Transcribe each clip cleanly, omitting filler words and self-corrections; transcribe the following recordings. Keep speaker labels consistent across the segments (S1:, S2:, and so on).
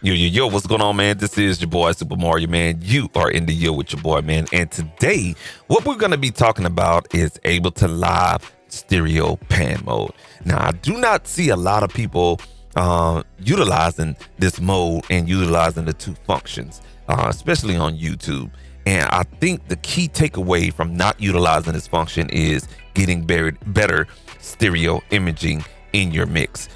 S1: Yo, what's going on, man? This is your boy, Super Mario, man. You are in the yo with your boy, man. And today, what we're going to be talking about is Ableton Live stereo pan mode. Now, I do not see a lot of people utilizing this mode and utilizing the two functions, especially on YouTube. And I think the key takeaway from not utilizing this function is getting better stereo imaging in your mix.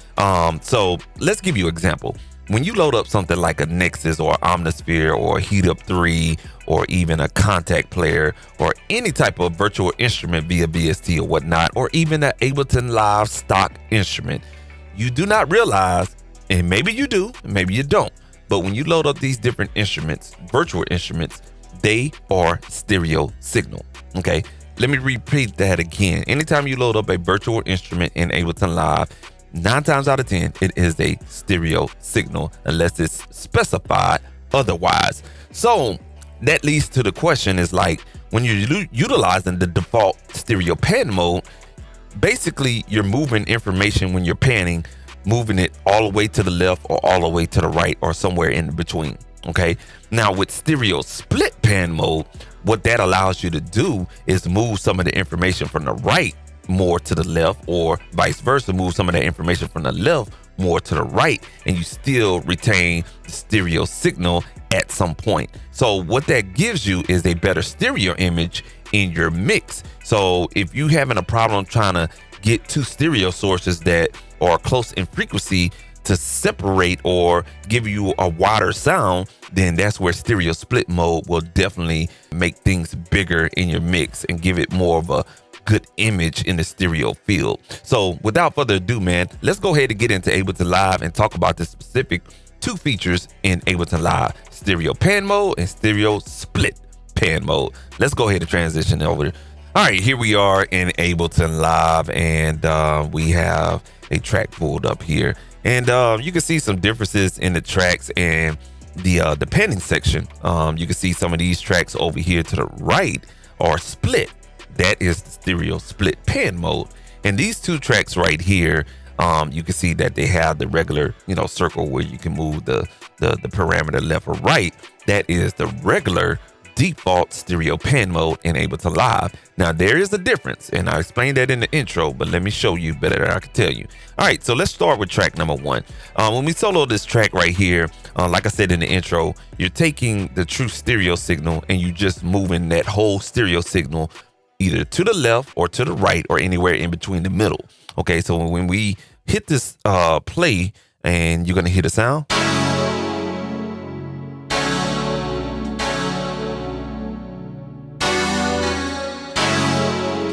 S1: So let's give you an example. When you load up something like a Nexus or Omnisphere or Heat Up 3 or even a contact player or any type of virtual instrument via VST or whatnot, or even an Ableton Live stock instrument, you do not realize, and maybe you do, maybe you don't, but when you load up these different instruments, virtual instruments, they are stereo signal. Okay, let me repeat that again. Anytime you load up a virtual instrument in Ableton Live, 9 times out of 10, it is a stereo signal unless it's specified otherwise. So that leads to the question is like, when you're utilizing the default stereo pan mode, basically you're moving information when you're panning, moving it all the way to the left or all the way to the right or somewhere in between. Okay. Now with stereo split pan mode, what that allows you to do is move some of the information from the right more to the left, or vice versa, move some of that information from the left more to the right, and you still retain the stereo signal at some point. So what that gives you is a better stereo image in your mix. So if you having a problem trying to get two stereo sources that are close in frequency to separate or give you a wider sound, then that's where stereo split mode will definitely make things bigger in your mix and give it more of a good image in the stereo field. So without further ado, man, let's go ahead and get into Ableton Live and talk about the specific two features in Ableton Live: stereo pan mode and stereo split pan mode. Let's go ahead and transition over. All right, here we are in Ableton Live, and we have a track pulled up here, and you can see some differences in the tracks and the panning section. You can see some of these tracks over here to the right are split. That is the stereo split pan mode. And these two tracks right here, you can see that they have the regular, circle where you can move the parameter left or right. That is the regular default stereo pan mode in Ableton Live. Now there is a difference, and I explained that in the intro, but let me show you better than I can tell you. All right, so let's start with track number 1. When we solo this track right here, like I said in the intro, you're taking the true stereo signal and you just moving that whole stereo signal either to the left or to the right or anywhere in between the middle. Okay, so when we hit this play, and you're gonna hear the sound.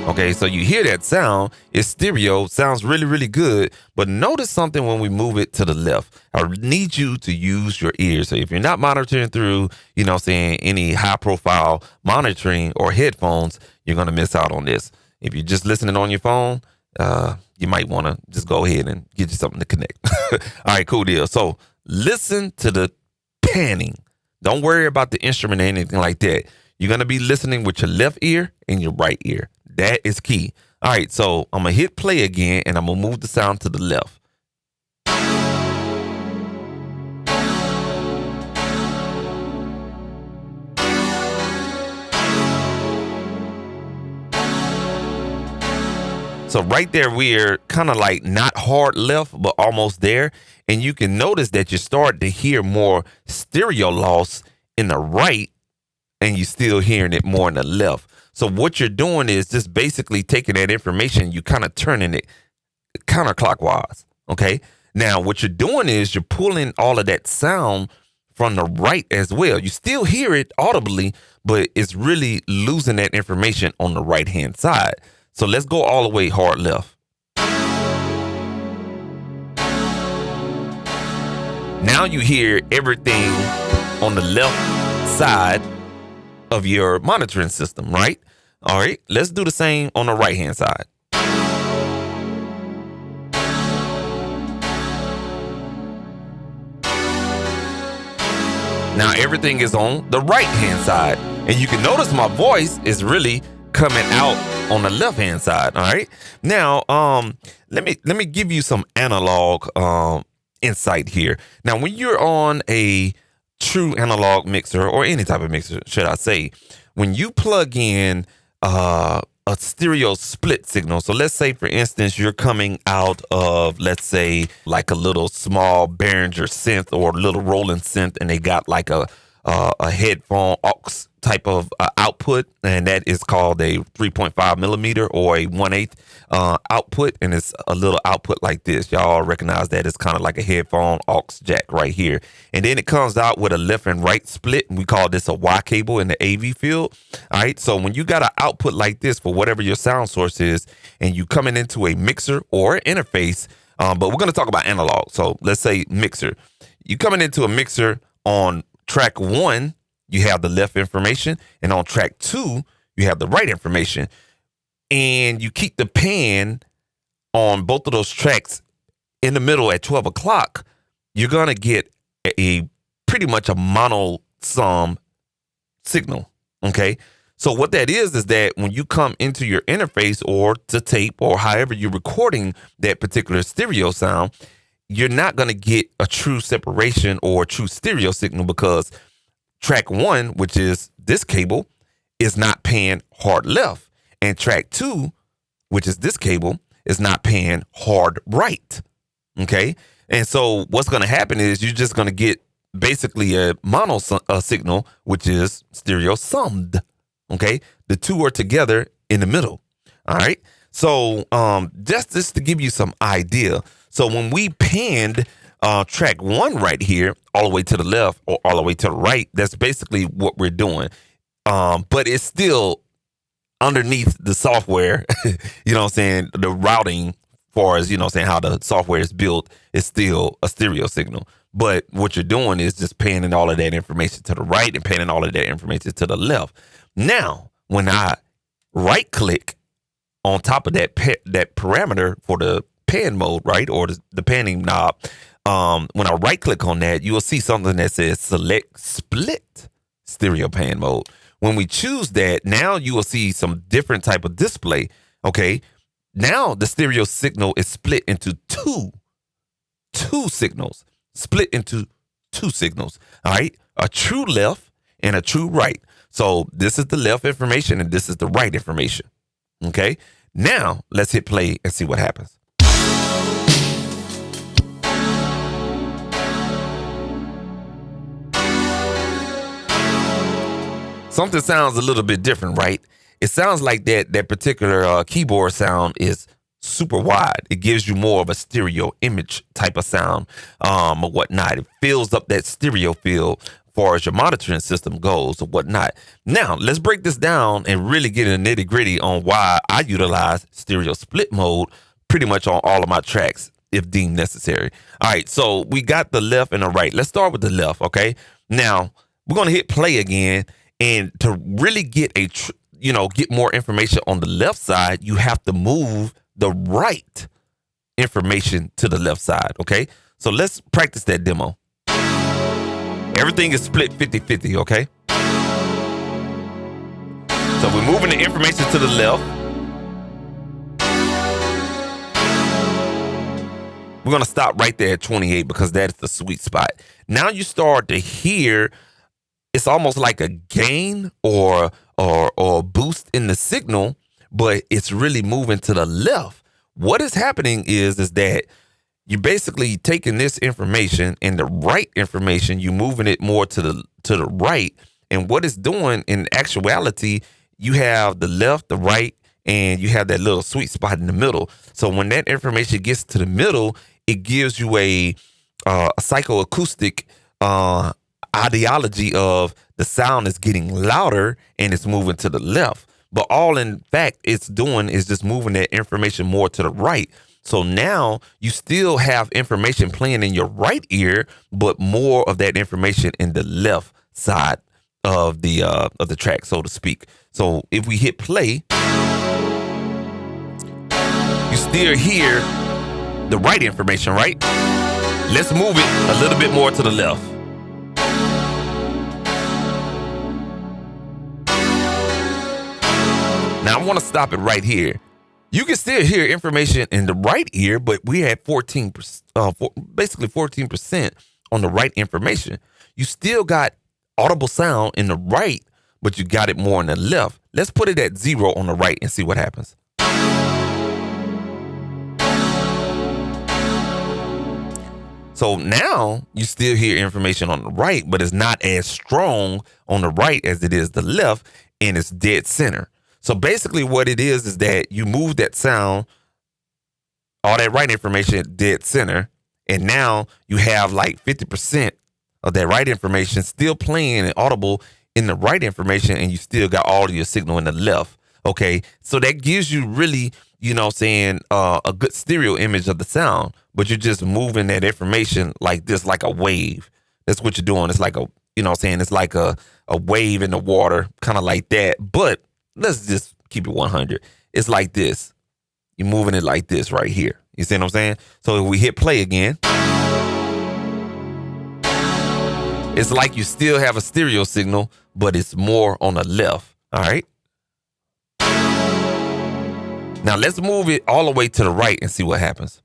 S1: Okay, so you hear that sound, it's stereo, sounds really, really good. But notice something when we move it to the left. I need you to use your ears. So if you're not monitoring through, any high profile monitoring or headphones, you're going to miss out on this. If you're just listening on your phone, you might want to just go ahead and get you something to connect. All right, cool deal. So listen to the panning. Don't worry about the instrument or anything like that. You're going to be listening with your left ear and your right ear. That is key. All right, so I'm going to hit play again, and I'm going to move the sound to the left. So right there, we're kind of like not hard left, but almost there. And you can notice that you start to hear more stereo loss in the right, and you're still hearing it more in the left. So what you're doing is just basically taking that information, you kind of turning it counterclockwise. Okay. Now what you're doing is you're pulling all of that sound from the right as well. You still hear it audibly, but it's really losing that information on the right hand side. So let's go all the way hard left. Now you hear everything on the left side of your monitoring system, right? All right, let's do the same on the right hand side. Now everything is on the right hand side, and you can notice my voice is really coming out on the left hand side. All right, now let me give you some analog insight here. Now, when you're on a true analog mixer, or any type of mixer, should I say, when you plug in a stereo split signal. So let's say, for instance, you're coming out of, let's say, like a little small Behringer synth or a little Roland synth, and they got like a headphone aux type of output, and that is called a 3.5 millimeter or a 1/8 output, and it's a little output like this. Y'all recognize that it's kind of like a headphone aux jack right here, and then it comes out with a left and right split, and we call this a Y cable in the AV field. All right, so when you got an output like this for whatever your sound source is, and you coming into a mixer or interface, but we're going to talk about analog. So let's say mixer. You coming into a mixer on track 1, you have the left information, and on track 2, you have the right information. And you keep the pan on both of those tracks in the middle at 12 o'clock, you're going to get a pretty much a mono sum signal. Okay. So what that is that when you come into your interface or to tape or however you're recording that particular stereo sound, you're not going to get a true separation or a true stereo signal, because track 1, which is this cable, is not pan hard left. And track 2, which is this cable, is not pan hard right. Okay. And so what's going to happen is you're just going to get basically a mono signal, which is stereo summed. Okay. The two are together in the middle. All right. So just to give you some idea. So when we panned track 1 right here, all the way to the left or all the way to the right, that's basically what we're doing. But it's still underneath the software, you know what I'm saying? The routing, as far as, you know what I'm saying, how the software is built, is still a stereo signal. But what you're doing is just panning all of that information to the right and panning all of that information to the left. Now, when I right click on top of that parameter for the pan mode, right, or the panning knob, when I right click on that, you will see something that says select split stereo pan mode. When we choose that, now you will see some different type of display. Okay. Now the stereo signal is split into two signals, split into two signals. All right. A true left and a true right. So this is the left information and this is the right information. Okay. Now let's hit play and see what happens. Something sounds a little bit different, right? It sounds like that particular keyboard sound is super wide. It gives you more of a stereo image type of sound or whatnot. It fills up that stereo field as far as your monitoring system goes or whatnot. Now, let's break this down and really get in the nitty gritty on why I utilize stereo split mode pretty much on all of my tracks if deemed necessary. All right, so we got the left and the right. Let's start with the left, okay? Now, we're going to hit play again. And to really get get more information on the left side, you have to move the right information to the left side. Okay. So let's practice that demo. Everything is split 50-50. Okay. So we're moving the information to the left. We're going to stop right there at 28 because that's the sweet spot. Now you start to hear, it's almost like a gain or a boost in the signal, but it's really moving to the left. What is happening is that you're basically taking this information and the right information, you're moving it more to the right. And what it's doing in actuality, you have the left, the right, and you have that little sweet spot in the middle. So when that information gets to the middle, it gives you a psychoacoustic ideology of the sound is getting louder and it's moving to the left. But all in fact it's doing is just moving that information more to the right. So now you still have information playing in your right ear, but more of that information in the left side of the track, so to speak. So if we hit play, you still hear the right information, right? Let's move it a little bit more to the left. Now I want to stop it right here. You can still hear information in the right ear, but we had 14%, basically 14% on the right information. You still got audible sound in the right, but you got it more on the left. Let's put it at 0 on the right and see what happens. So now you still hear information on the right, but it's not as strong on the right as it is the left, and it's dead center. So basically what it is that you move that sound, all that right information dead center, and now you have like 50% of that right information still playing and audible in the right information, and you still got all of your signal in the left. Okay, so that gives you really, a good stereo image of the sound, but you're just moving that information like this, like a wave. That's what you're doing. It's like it's like a wave in the water, kind of like that. But let's just keep it 100. It's like this. You're moving it like this right here. You see what I'm saying? So if we hit play again, it's like you still have a stereo signal, but it's more on the left. All right. Now let's move it all the way to the right and see what happens.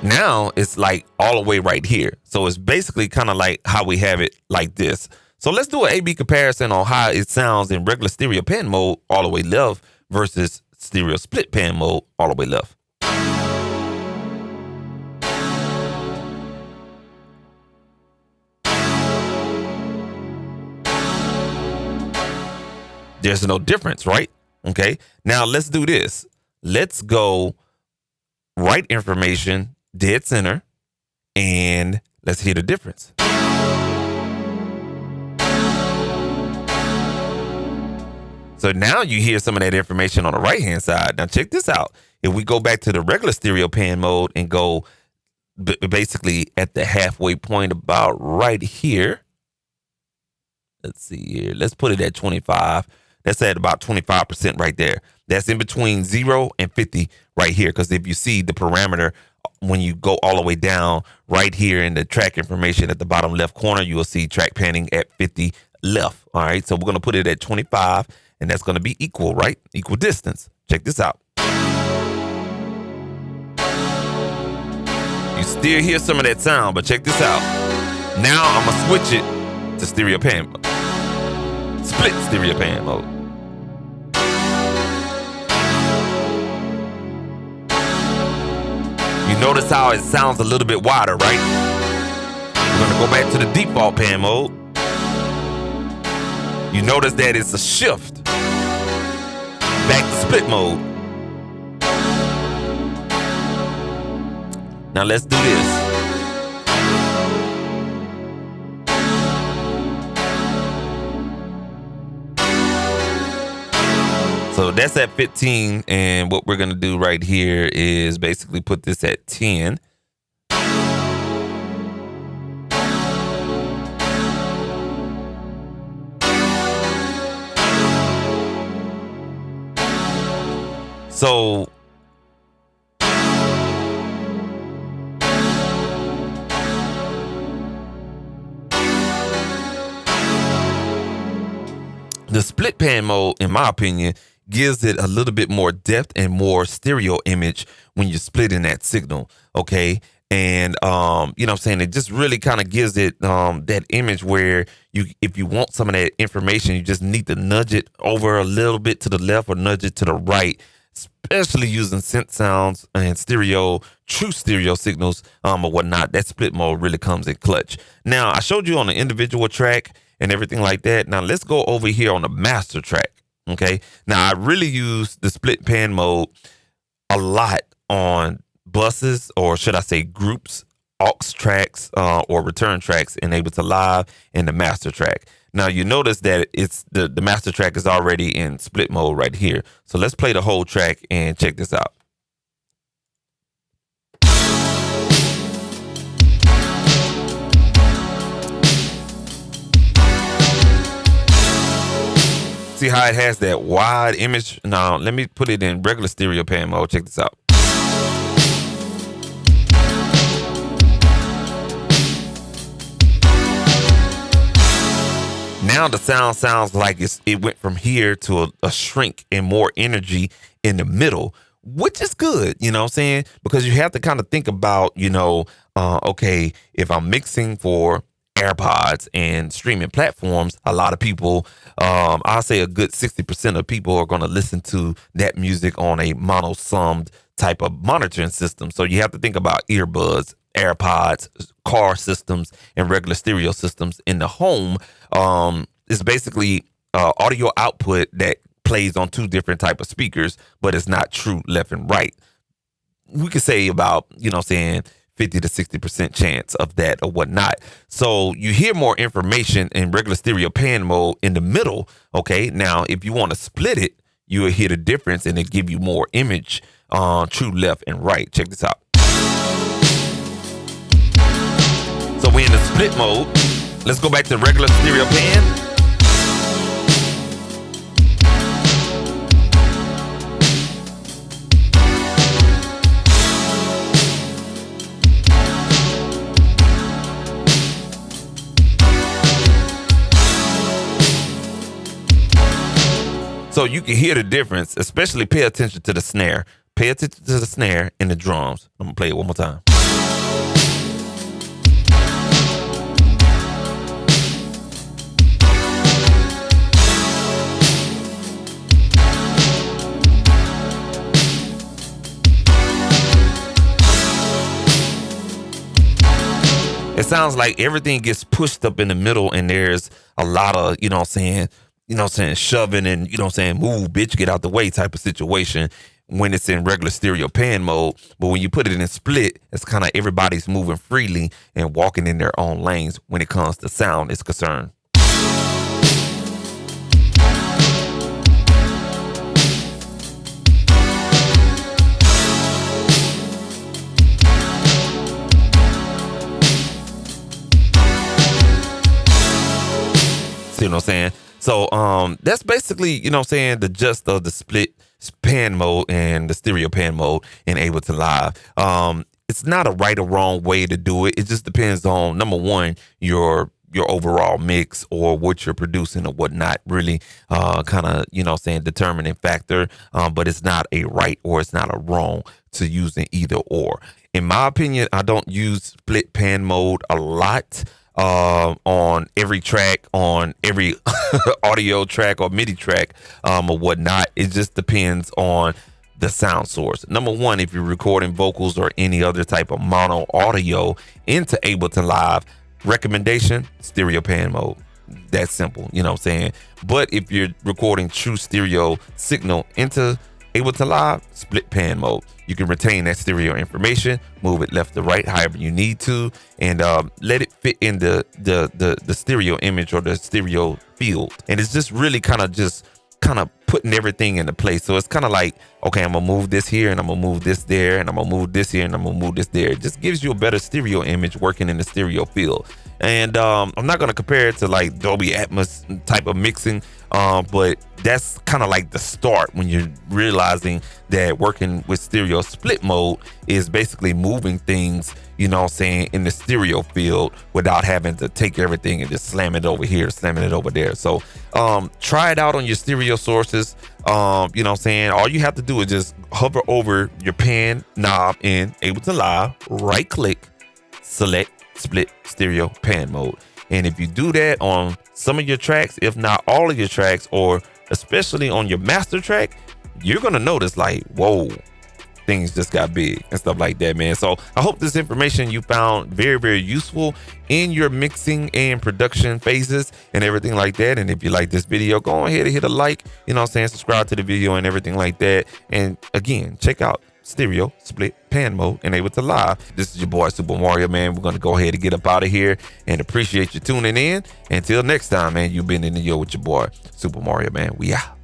S1: Now it's like all the way right here. So it's basically kind of like how we have it like this. So let's do an A/B comparison on how it sounds in regular stereo pan mode all the way left versus stereo split pan mode all the way left. There's no difference, right? Okay. Now let's do this. Let's go right information, dead center, and let's hear the difference. So now you hear some of that information on the right-hand side. Now check this out. If we go back to the regular stereo pan mode and go basically at the halfway point about right here. Let's see here. Let's put it at 25. That's at about 25% right there. That's in between 0 and 50 right here. Because if you see the parameter, when you go all the way down right here in the track information at the bottom left corner, you will see track panning at 50 left. All right. So we're going to put it at 25, and that's going to be equal, right? Equal distance. Check this out. You still hear some of that sound, but check this out. Now I'm going to switch it to stereo pan mode. Split stereo pan mode. You notice how it sounds a little bit wider, right? We're going to go back to the default pan mode. You notice that it's a shift back to split mode. Now let's do this. So that's at 15, and what we're going to do right here is basically put this at 10. So the split pan mode, in my opinion, gives it a little bit more depth and more stereo image when you're splitting that signal. Okay. And, it just really kind of gives it that image where if you want some of that information, you just need to nudge it over a little bit to the left or nudge it to the right, especially using synth sounds and true stereo signals or whatnot. That split mode really comes in clutch. Now, I showed you on the individual track and everything like that. Now, let's go over here on the master track. Okay. Now I really use the split pan mode a lot on buses, or should I say groups, aux tracks, or return tracks in Ableton Live and the master track. Now you notice that it's the master track is already in split mode right here. So let's play the whole track and check this out. See how it has that wide image? Now, let me put it in regular stereo pan mode. Check this out. Now the sound sounds like it went from here to a shrink and more energy in the middle, which is good, you know what I'm saying? Because you have to kind of think about, okay, if I'm mixing for AirPods and streaming platforms, a lot of people, I'll say a good 60% of people are going to listen to that music on a mono-summed type of monitoring system. So you have to think about earbuds, AirPods, car systems, and regular stereo systems in the home. It's basically audio output that plays on two different type of speakers, but it's not true left and right. We could say about, 50 to 60% chance of that or whatnot. So you hear more information in regular stereo pan mode in the middle. Okay. Now, if you want to split it, you will hear the difference and it give you more image on true left and right. Check this out. So we're in the split mode. Let's go back to regular stereo pan. So you can hear the difference, especially pay attention to the snare. Pay attention to the snare and the drums. I'm going to play it one more time. It sounds like everything gets pushed up in the middle and there's a lot of, shoving and, move, bitch, get out the way type of situation when it's in regular stereo pan mode. But when you put it in split, it's kind of everybody's moving freely and walking in their own lanes when it comes to sound is concerned. See what I'm saying? So that's basically, the gist of the split pan mode and the stereo pan mode in Ableton Live. It's not a right or wrong way to do it. It just depends on, number one, your overall mix or what you're producing or whatnot, really kind of, determining factor. But it's not a right or it's not a wrong to using either or. In my opinion, I don't use split pan mode a lot. On every track, on every audio track or MIDI track or whatnot. It just depends on the sound source. Number one, if you're recording vocals or any other type of mono audio into Ableton Live, recommendation, stereo pan mode. That's simple, you know what I'm saying? But if you're recording true stereo signal into Ableton Live, split pan mode. You can retain that stereo information, move it left to right, however you need to, and let it fit in the stereo image or the stereo field. And it's just really kind of putting everything into place. So it's kind of like, okay, I'm gonna move this here and I'm gonna move this there and I'm gonna move this here and I'm gonna move this there. It just gives you a better stereo image working in the stereo field. And I'm not gonna compare it to like Dolby Atmos type of mixing, but that's kind of like the start when you're realizing that working with stereo split mode is basically moving things, in the stereo field without having to take everything and just slam it over here, slamming it over there. So try it out on your stereo sources. All you have to do is just hover over your pan knob in Ableton Live, right click, select split stereo pan mode. And if you do that on some of your tracks, if not all of your tracks, or especially on your master track, you're going to notice like, whoa, things just got big and stuff like that, man. So I hope this information you found very, very useful in your mixing and production phases and everything like that. And if you like this video, go ahead and hit a like, subscribe to the video and everything like that. And again, check out stereo split pan mode and Ableton Live. This is your boy Super Mario, man. We're going to go ahead and get up out of here and appreciate you tuning in. Until next time, man, you've been in the yo with your boy Super Mario, man. We out.